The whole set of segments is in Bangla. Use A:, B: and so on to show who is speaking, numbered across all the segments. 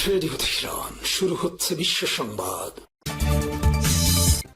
A: রেডিও তেহরান, শুরু হচ্ছে বিশ্ব সংবাদ।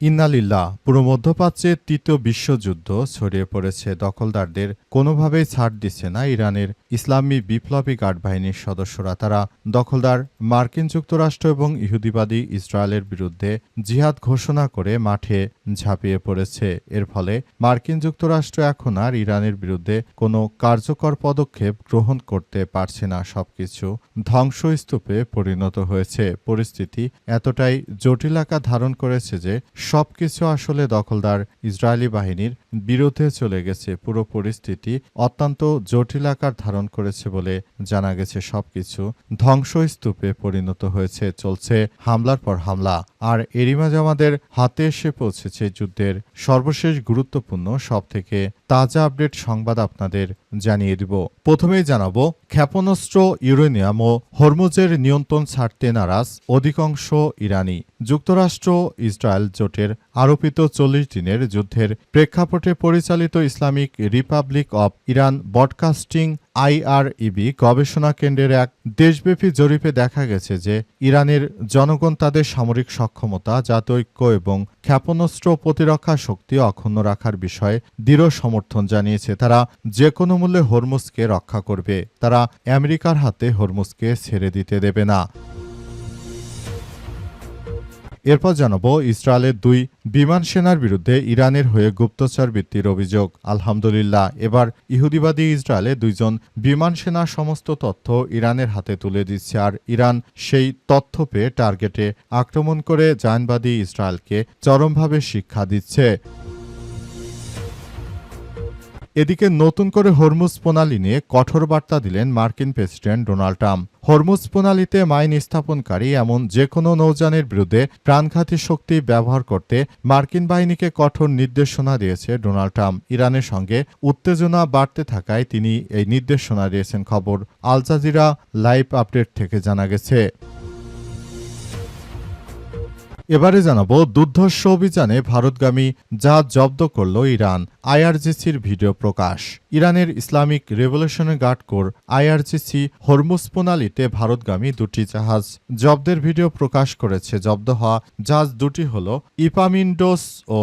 B: ইন্নালিল্লাহ। পুরো মধ্যপ্রাচ্যে তৃতীয় বিশ্বযুদ্ধ ছড়িয়ে পড়েছে। দখলদারদের কোনোভাবেই ছাড় দিচ্ছে না ইরানের ইসলামী বিপ্লবী গার্ড বাহিনীর সদস্যরা। তারা দখলদার মার্কিন যুক্তরাষ্ট্র এবং ইহুদিবাদী ইসরায়েলের বিরুদ্ধে জিহাদ ঘোষণা করে মাঠে ঝাঁপিয়ে পড়েছে। এর ফলে মার্কিন যুক্তরাষ্ট্র এখন আর ইরানের বিরুদ্ধে কোনো কার্যকর পদক্ষেপ গ্রহণ করতে পারছে না। সবকিছু ধ্বংসস্তূপে পরিণত হয়েছে। পরিস্থিতি এতটাই জটিল আকার ধারণ করেছে যে সবকিছু আসলে দখলদার ইসরায়েলি বাহিনীর বিরুদ্ধে চলে গেছে। পুরো পরিস্থিতি অত্যন্ত জটিল আকার ধারণ করেছে বলে জানা গেছে। সবকিছু ধ্বংসস্তূপে পরিণত হয়েছে। চলছে হামলার পর হামলা। আর এরই মাঝে আমাদের হাতে এসে পৌঁছেছে যুদ্ধের সর্বশেষ গুরুত্বপূর্ণ সবথেকে তাজা আপডেট সংবাদ আপনাদের জানিয়ে দিব। প্রথমেই জানাবো, ক্ষেপণাস্ত্র, ইউরেনিয়াম ও হরমুজের নিয়ন্ত্রণ ছাড়তে নারাজ অধিকাংশ ইরানি। যুক্তরাষ্ট্র ইসরায়েল জোটের আরোপিত 40 দিনের যুদ্ধের প্রেক্ষাপটে পরিচালিত Islamic Republic of Iran broadcasting IRIB গবেষণা কেন্দ্রের এক দেশব্যাপী জরিপে দেখা গেছে যে ইরানের জনগণ তাদের সামরিক সক্ষমতা, জাতীয় ঐক্য এবং ক্ষেপণাস্ত্র প্রতিরক্ষা শক্তি অক্ষুণ্ণ রাখার বিষয়ে দৃঢ় সমর্থন জানিয়েছে। তারা যে কোনো মূল্যে হরমুজকে রক্ষা করবে। তারা আমেরিকার হাতে হরমুজকে ছেড়ে দিতে দেবে না। এরপর জানাবো, ইসরায়েলের 2 বিমান সেনার বিরুদ্ধে ইরানের হয়ে গুপ্তচর বৃত্তির অভিযোগ। আলহামদুলিল্লাহ, এবার ইহুদিবাদী ইসরায়েলে 2 জন বিমান সেনা সমস্ত তথ্য ইরানের হাতে তুলে দিচ্ছে। আর ইরান সেই তথ্য পেয়ে টার্গেটে আক্রমণ করে জায়নবাদী ইসরায়েলকে চরমভাবে শিক্ষা দিচ্ছে। এদিকে নতুন করে হরমুজ প্রণালী নিয়ে কঠোর বার্তা দিলেন মার্কিন প্রেসিডেন্ট ডোনাল্ড ট্রাম্প। হরমুজ প্রণালীতে মাইন স্থাপনকারী এমন যে কোনো নৌযানের বিরুদ্ধে প্রাণঘাতী শক্তি ব্যবহার করতে মার্কিন বাহিনীকে কঠোর নির্দেশনা দিয়েছে ডোনাল্ড ট্রাম্প। ইরানের সঙ্গে উত্তেজনা বাড়তে থাকায় তিনি এই নির্দেশনা দিয়েছেন। খবর আল জাজিরা লাইভ আপডেট থেকে জানা গেছে। এবারে জানাবো, দুর্ধর্ষ অভিযানে ভারতগামী জাহাজ জব্দ করল ইরান। IRGCর ভিডিও প্রকাশ। ইরানের Islamic revolutionary guard corps IRGC Hormuz প্রণালীতে ভারতগামী 2টি জাহাজ জব্দের ভিডিও প্রকাশ করেছে। জব্দ হওয়া জাহাজ 2টি হল ইপামিন্ডোস ও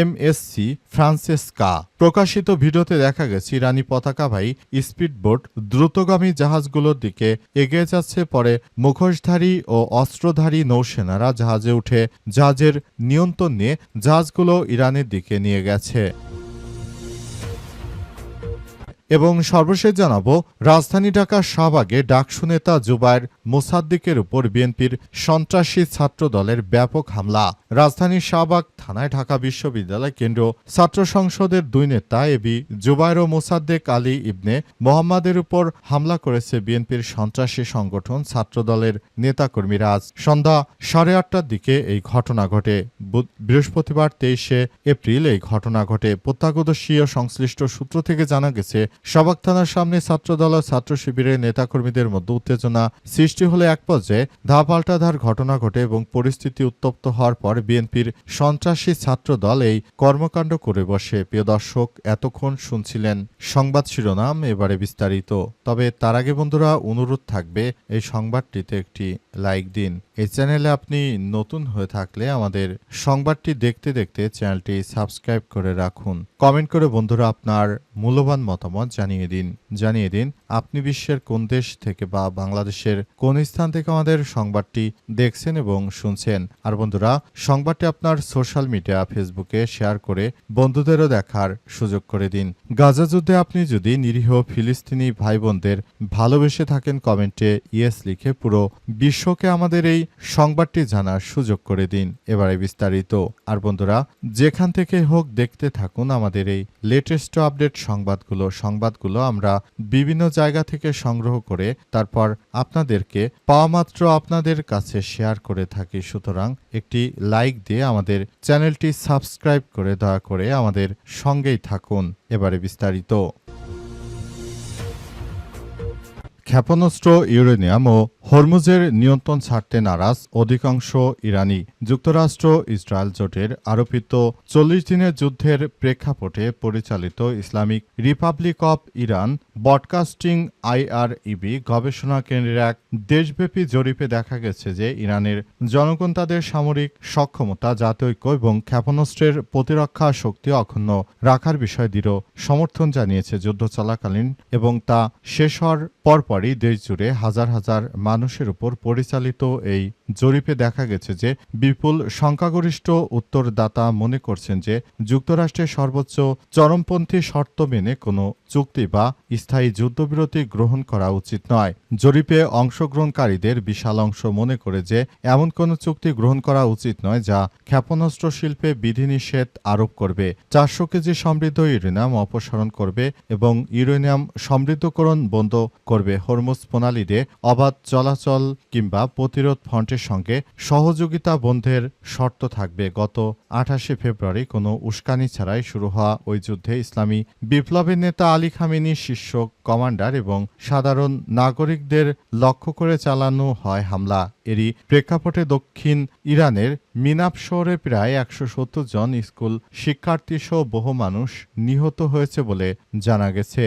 B: MSC ফ্রান্সেসকা। প্রকাশিত ভিডিওতে দেখা গেছে ইরানি পতাকাবাহী স্পিডবোট দ্রুতগামী জাহাজগুলোর দিকে এগিয়ে যাচ্ছে। পরে মুখোশধারী ও অস্ত্রধারী নৌসেনারা জাহাজে উঠে জাহাজের নিয়ন্ত্রণ নিয়ে জাহাজগুলো ইরানের দিকে নিয়ে গেছে। এবং সর্বশেষ জানাবো, রাজধানী ঢাকার শাহবাগে ডাকসু নেতা জুবায়ের মোসাদ্দিকের উপর বিএনপির সন্ত্রাসী ছাত্র দলের ব্যাপক হামলা। রাজধানীর শাহবাগ থানায় ঢাকা বিশ্ববিদ্যালয় কেন্দ্রীয় ছাত্র সংসদের 2 নেতা এবি জুবায়ের ও মোসাদ্দেক আলী ইবনে মোহাম্মদের উপর হামলা করেছে বিএনপির সন্ত্রাসী সংগঠন ছাত্র দলের নেতাকর্মীরা। আজ সন্ধ্যা 8:30টার দিকে এই ঘটনা ঘটে। বৃহস্পতিবার 23শে এপ্রিল এই ঘটনা ঘটে। প্রত্যক্ষদর্শী ও সংশ্লিষ্ট সূত্র থেকে জানা গেছে, শাহবাগ থানার সামনে ছাত্রদল ও ছাত্র শিবিরের নেতাকর্মীদের মধ্যে উত্তেজনা সৃষ্টি হলে এক পর্যায়ে ধাপাল্টাধার ঘটনা ঘটে এবং পরিস্থিতি উত্তপ্ত হওয়ার পর বিএনপির সন্ত্রাসী ছাত্রদল এই কর্মকাণ্ড করে বসে। প্রিয় দর্শক, এতক্ষণ শুনছিলেন সংবাদ শিরোনাম, এবারে বিস্তারিত। তবে তার আগে বন্ধুরা, অনুরোধ থাকবে এই সংবাদটিতে একটি লাইক দিন। এই চ্যানেলে আপনি নতুন হয়ে থাকলে আমাদের সংবাদটি দেখতে দেখতে চ্যানেলটি সাবস্ক্রাইব করে রাখুন। কমেন্ট করে বন্ধুরা আপনার মূল্যবান মতামত জানিয়ে দিন আপনি বিশ্বের কোন দেশ থেকে বা বাংলাদেশের কোন স্থান থেকে আমাদের সংবাদটি দেখছেন এবং শুনছেন। আর বন্ধুরা, সংবাদটি আপনার সোশ্যাল মিডিয়া ফেসবুকে শেয়ার করে বন্ধুদেরও দেখার সুযোগ করে দিন। গাজা যুদ্ধে আপনি যদি নিরীহ ফিলিস্তিনি ভাই বোনদের ভালোবেসে থাকেন, কমেন্টে ইয়েস লিখে পুরো বিশ্বকে আমাদের এই সংবাদটি জানার সুযোগ করে দিন। এবারে বিস্তারিত। আর বন্ধুরা, যেখান থেকে হোক দেখতে থাকুন আমাদের এই লেটেস্ট আপডেট সংবাদগুলো আমরা বিভিন্ন জায়গা থেকে সংগ্রহ করে তারপর আপনাদেরকে পাওয়া মাত্র আপনাদের কাছে শেয়ার করে থাকি। সুতরাং একটি লাইক দিয়ে আমাদের চ্যানেলটি সাবস্ক্রাইব করে দয়া করে আমাদের সঙ্গেই থাকুন। এবারে বিস্তারিত। ক্ষেপণাস্ত্র, ইউরেনিয়াম ও হরমুজের নিয়ন্ত্রণ ছাড়তে নারাজ অধিকাংশ ইরানি। যুক্তরাষ্ট্র ইসরায়েল জোটের আরোপিত ৪০ দিনের যুদ্ধের প্রেক্ষাপটে পরিচালিত Islamic Republic of Iran broadcasting IRIB গবেষণা কেন্দ্রের এক দেশব্যাপী জরিপে দেখা গেছে যে ইরানের জনগণ তাদের সামরিক সক্ষমতা, জাতীয় ঐক্য এবং ক্ষেপণাস্ত্রের প্রতিরক্ষা শক্তি অক্ষুণ্ণ রাখার বিষয়ে দৃঢ় সমর্থন জানিয়েছে। যুদ্ধ চলাকালীন এবং তা শেষ হওয়ার পরপরই দেশজুড়ে হাজার হাজার মানুষের উপর পরিচালিত এই জরিপে দেখা গেছে যে বিপুল সংখ্যাগরিষ্ঠ উত্তরদাতা মনে করছেন যে যুক্তরাষ্ট্রের সর্বোচ্চ চরমপন্থী শর্ত মেনে কোনো চুক্তি বা স্থায়ী যুদ্ধবিরতি গ্রহণ করা উচিত নয়। জরিপে অংশগ্রহণকারীদের বিশাল অংশ মনে করে যে এমন কোনো চুক্তি গ্রহণ করা উচিত নয় যা ক্ষেপণাস্ত্র শিল্পে বিধিনিষেধ আরোপ করবে, 400 কেজি সমৃদ্ধ ইউরেনিয়াম অপসারণ করবে এবং ইউরেনিয়াম সমৃদ্ধকরণ বন্ধ করবে, হরমুজ প্রণালীতে অবাধ চলাচল কিংবা প্রতিরোধ ফ্রন্টের সঙ্গে সহযোগিতা বন্ধের শর্ত থাকবে। গত 28 ফেব্রুয়ারি কোনো উস্কানি ছাড়াই শুরু হওয়া ওই যুদ্ধে ইসলামী বিপ্লবের নেতা আলী খামেনি, শীর্ষ কমান্ডার এবং সাধারণ নাগরিকদের লক্ষ্য করে চালানো হয় হামলা। এরই প্রেক্ষাপটে দক্ষিণ ইরানের মিনাব শহরে প্রায় 170 জন স্কুল শিক্ষার্থীসহ বহু মানুষ নিহত হয়েছে বলে জানা গেছে।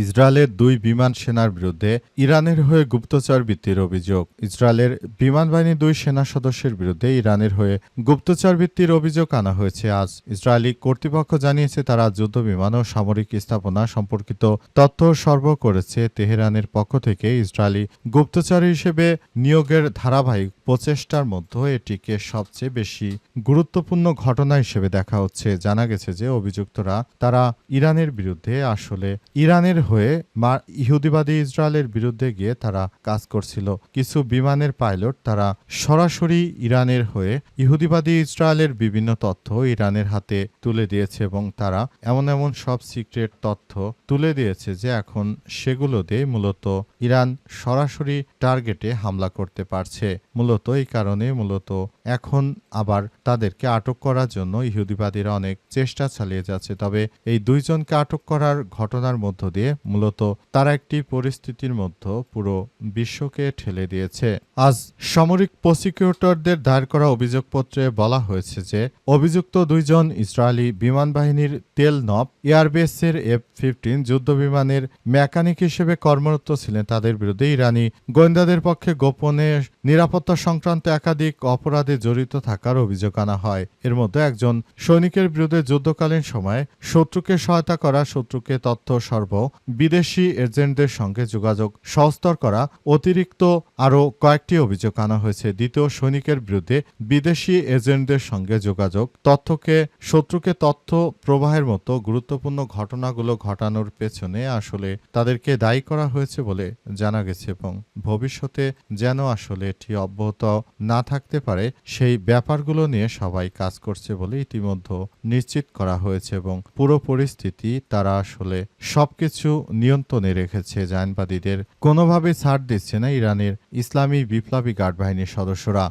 B: ইসরায়েলের 2 বিমান সেনার বিরুদ্ধে ইরানের হয়ে গুপ্তচর বৃত্তির অভিযোগ। ইসরায়েলের বিমান বাহিনীর 2 সেনা সদস্যের বিরুদ্ধে ইরানের হয়ে গুপ্তচর বৃত্তির অভিযোগ আনা হয়েছে। আজ ইসরায়েলি কর্তৃপক্ষ জানিয়েছে তারা যুদ্ধ বিমান ও সামরিক স্থাপনা সম্পর্কিত তথ্য সরবরাহ করেছে। তেহরানের পক্ষ থেকে ইসরায়েলি গুপ্তচর হিসেবে নিয়োগের ধারাবাহিক প্রচেষ্টার মধ্যে এটিকে সবচেয়ে বেশি গুরুত্বপূর্ণ ঘটনা হিসেবে দেখা হচ্ছে। জানা গেছে যে অভিযুক্তরা তারা ইরানের বিরুদ্ধে আসলে ইরানের হয়ে ইহুদিবাদী ইসরায়েলের বিরুদ্ধে গিয়ে তারা কাজ করছিল। কিছু বিমানের পাইলট তারা সরাসরি ইরানের হয়ে ইহুদিবাদী ইসরায়েলের বিভিন্ন তথ্য ইরানের হাতে তুলে দিয়েছে এবং তারা এমন সব সিক্রেট তথ্য তুলে দিয়েছে যে এখন সেগুলো দিয়ে মূলত ইরান সরাসরি টার্গেটে হামলা করতে পারছে। মূলত এই কারণে এখন আবার তাদেরকে আটক করার জন্য ইহুদিবাদীরা অনেক চেষ্টা চালিয়ে যাচ্ছে। তবে এই 2 জনকে আটক করার ঘটনার মধ্য দিয়ে মূলত তারা একটি পরিস্থিতির মধ্যে পুরো বিশ্বকে ঠেলে দিয়েছে। আজ সামরিক প্রসিকিউটরদের দায়ের করা অভিযোগপত্রে বলা হয়েছে যে অভিযুক্ত 2 জন ইসরায়েলি বিমান বাহিনীর তেল নব এয়ারবেসের F-15 যুদ্ধ বিমানের মেকানিক হিসেবে কর্মরত ছিলেন। তাদের বিরুদ্ধে ইরানি গোয়েন্দাদের পক্ষে গোপনে নিরাপত্তা সংক্রান্ত একাধিক অপরাধে জড়িত থাকার অভিযোগ আনা হয়। এর মধ্যে একজন সৈনিকের বিরুদ্ধে যুদ্ধকালীন সময়ে শত্রুকে সহায়তা করা, শত্রুকে তথ্য সরবরাহ, বিদেশি এজেন্টদের সঙ্গে যোগাযোগ সহজতর করা, অতিরিক্ত আরও কয়েকটি অভিযোগ আনা হয়েছে। দ্বিতীয় সৈনিকের বিরুদ্ধে বিদেশি এজেন্টদের সঙ্গে যোগাযোগ, শত্রুকে তথ্য প্রবাহের মতো গুরুত্বপূর্ণ ঘটনাগুলো ঘটানোর পেছনে আসলে তাদেরকে দায়ী করা হয়েছে বলে জানা গেছে এবং ভবিষ্যতে যেন আসলে এটি অব্যাহত না থাকতে পারে সেই ব্যাপারগুলো নিয়ে সবাই কাজ করছে বলে ইতিমধ্যে নিশ্চিত করা হয়েছে এবং পুরো পরিস্থিতি তারা আসলে সবকিছু নিয়ন্ত্রণে রেখেছে। জায়নবাদীদের কোনোভাবে ছাড় দিচ্ছে না ইরানের ইসলামী বিপ্লবী গার্ড বাহিনীর সদস্যরা।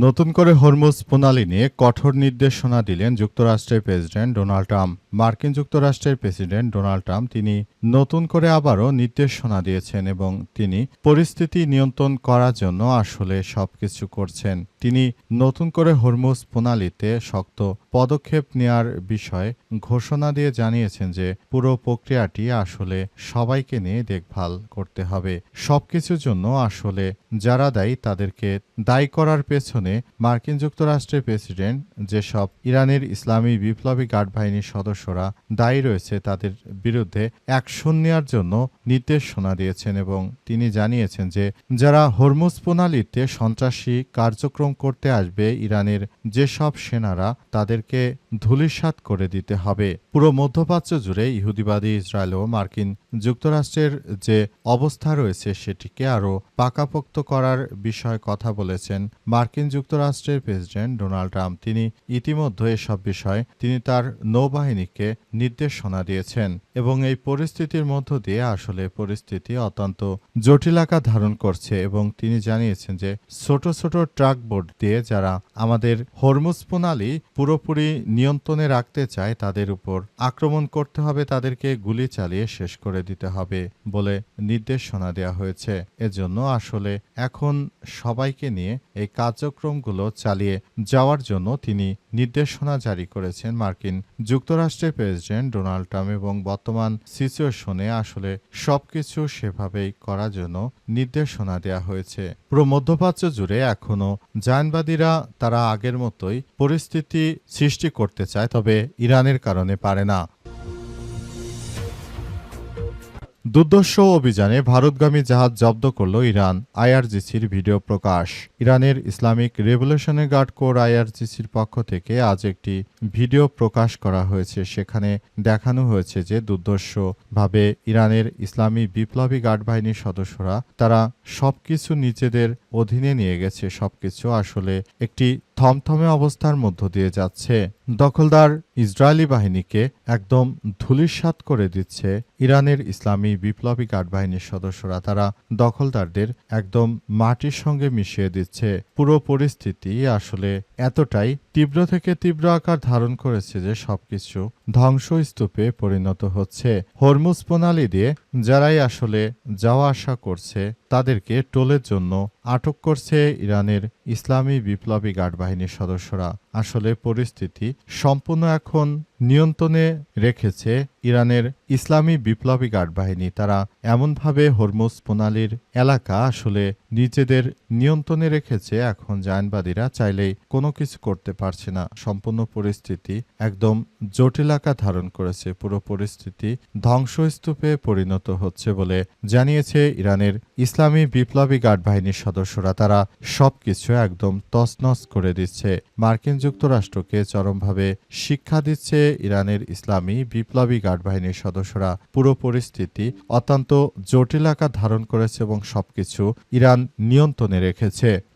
B: নতুন করে হরমুজ প্রণালী নিয়ে কঠোর নির্দেশনা দিলেন যুক্তরাষ্ট্রের প্রেসিডেন্ট ডোনাল্ড ট্রাম্প। মার্কিন যুক্তরাষ্ট্রের প্রেসিডেন্ট ডোনাল্ড ট্রাম্প তিনি নতুন করে আবারও নির্দেশনা দিয়েছেন এবং তিনি পরিস্থিতি নিয়ন্ত্রণ করার জন্য আসলে সবকিছু করছেন। তিনি নতুন করে হরমুজ প্রণালীতে শক্ত পদক্ষেপ নেওয়ার বিষয়ে ঘোষণা দিয়ে জানিয়েছেন যে পুরো প্রক্রিয়াটি আসলে সবাইকে নিয়ে দেখভাল করতে হবে। সবকিছুর জন্য আসলে যারা দায়ী তাদেরকে দায়ী করার পেছনে মার্কিন যুক্তরাষ্ট্রের প্রেসিডেন্ট যেসব ইরানের ইসলামী বিপ্লবী গার্ড বাহিনীর সদস্যরা দায়ী রয়েছে তাদের বিরুদ্ধে অ্যাকশন নেওয়ার জন্য নির্দেশনা দিয়েছেন এবং তিনি জানিয়েছেন যে যারা হরমুজ প্রণালীতে সন্ত্রাসী কার্যক্রম করতে আসবে ইরানের যেসব সেনারা তাদেরকে ধূলিসাৎ করে দিতে হবে। পুরো মধ্যপ্রাচ্য জুড়ে ইহুদিবাদী ইসরায়েল ও মার্কিন যুক্তরাষ্ট্রের যে অবস্থা রয়েছে সেটিকে আরও পাকাপোক্ত করার বিষয়ে কথা বলেছেন মার্কিন যুক্তরাষ্ট্রের প্রেসিডেন্ট ডোনাল্ড ট্রাম্প। তিনি ইতিমধ্যে এসব বিষয়ে তিনি তার নৌবাহিনীকে নির্দেশনা দিয়েছেন এবং এই পরিস্থিতির মধ্য দিয়ে আসলে পরিস্থিতি অত্যন্ত জটিল আকার ধারণ করছে এবং তিনি জানিয়েছেন যে ছোট ছোট ট্রাক বোর্ডে সাপোর্ট দিয়ে যারা আমাদের হরমুজ প্রণালী পুরোপুরি নিয়ন্ত্রণে রাখতে চায় তাদের উপর আক্রমণ করতে হবে, তাদেরকে গুলি চালিয়ে শেষ করে দিতে হবে বলে নির্দেশনা দেওয়া হয়েছে। এজন্য আসলে এখন সবাইকে নিয়ে এই কার্যক্রমগুলো চালিয়ে যাওয়ার জন্য তিনি নির্দেশনা জারি করেছেন মার্কিন যুক্তরাষ্ট্রের প্রেসিডেন্ট ডোনাল্ড ট্রাম্প, এবং বর্তমান সিচুয়েশনে আসলে সবকিছু সেভাবেই করার জন্য নির্দেশনা দেওয়া হয়েছে। পুরো মধ্যপ্রাচ্য জুড়ে এখনো জায়নবাদীরা তারা আগের মতোই পরিস্থিতি সৃষ্টি করতে চায়, তবে ইরানের কারণে পারে না। দুর্ধর্ষ অভিযানে ভারতগামী জাহাজ জব্দ করল ইরান, আইআরজিসির ভিডিও প্রকাশ। ইরানের ইসলামিক রেভলিউশনারি গার্ড কোর আইআরজিসির পক্ষ থেকে আজ একটি ভিডিও প্রকাশ করা হয়েছে। সেখানে দেখানো হয়েছে যে দুর্ধর্ষভাবে ইরানের ইসলামী বিপ্লবী গার্ড বাহিনীর সদস্যরা তারা সবকিছু নিজেদের অধীনে নিয়ে গেছে। সবকিছু আসলে একটি থমথমে অবস্থার মধ্য দিয়ে যাচ্ছে। দখলদার ইসরায়েলি বাহিনীকে একদম ধূলিসাৎ করে দিচ্ছে ইরানের ইসলামী বিপ্লবী গার্ড বাহিনীর সদস্যরা। তারা দখলদারদের একদম মাটির সঙ্গে মিশিয়ে দিচ্ছে। পুরো পরিস্থিতি আসলে এতটাই তীব্র থেকে তীব্র আকার ধারণ করেছে যে সবকিছু ধ্বংসস্তূপে পরিণত হচ্ছে। হরমুজ প্রণালী দিয়ে যারাই আসলে যাওয়া আসা করছে তাদেরকে টোলের জন্য আটক করছে ইরানের ইসলামী বিপ্লবী গার্ড বাহিনীর সদস্যরা। আসলে পরিস্থিতি সম্পূর্ণ এখন নিয়ন্ত্রণে রেখেছে ইরানের ইসলামী বিপ্লবী গার্ড বাহিনী। তারা এমনভাবে হরমুজ প্রণালীর এলাকা আসলে নিজেদের নিয়ন্ত্রণে রেখেছে, এখন জায়নবাদীরা চাইলেই কোনো কিছু করতে পারছে না। সম্পূর্ণ পরিস্থিতি একদম জটিল আকার ধারণ করেছে। পুরো পরিস্থিতি ধ্বংসস্তূপে পরিণত হচ্ছে বলে জানিয়েছে ইরানের ইসলামী বিপ্লবী গার্ড বাহিনীর সদস্যরা। তারা সবকিছু একদম তছনছ করে দিচ্ছে। মার্কিন যুক্তরাষ্ট্রকে চরমভাবে শিক্ষা দিচ্ছে ইরানের ইসলামী বিপ্লবী গার্ড বাহিনীর সদস্যরা। পুরো পরিস্থিতি অত্যন্ত জটিল আকার ধারণ করেছে এবং সবকিছু ইরান নিয়ন্ত্রণে রেখেছে।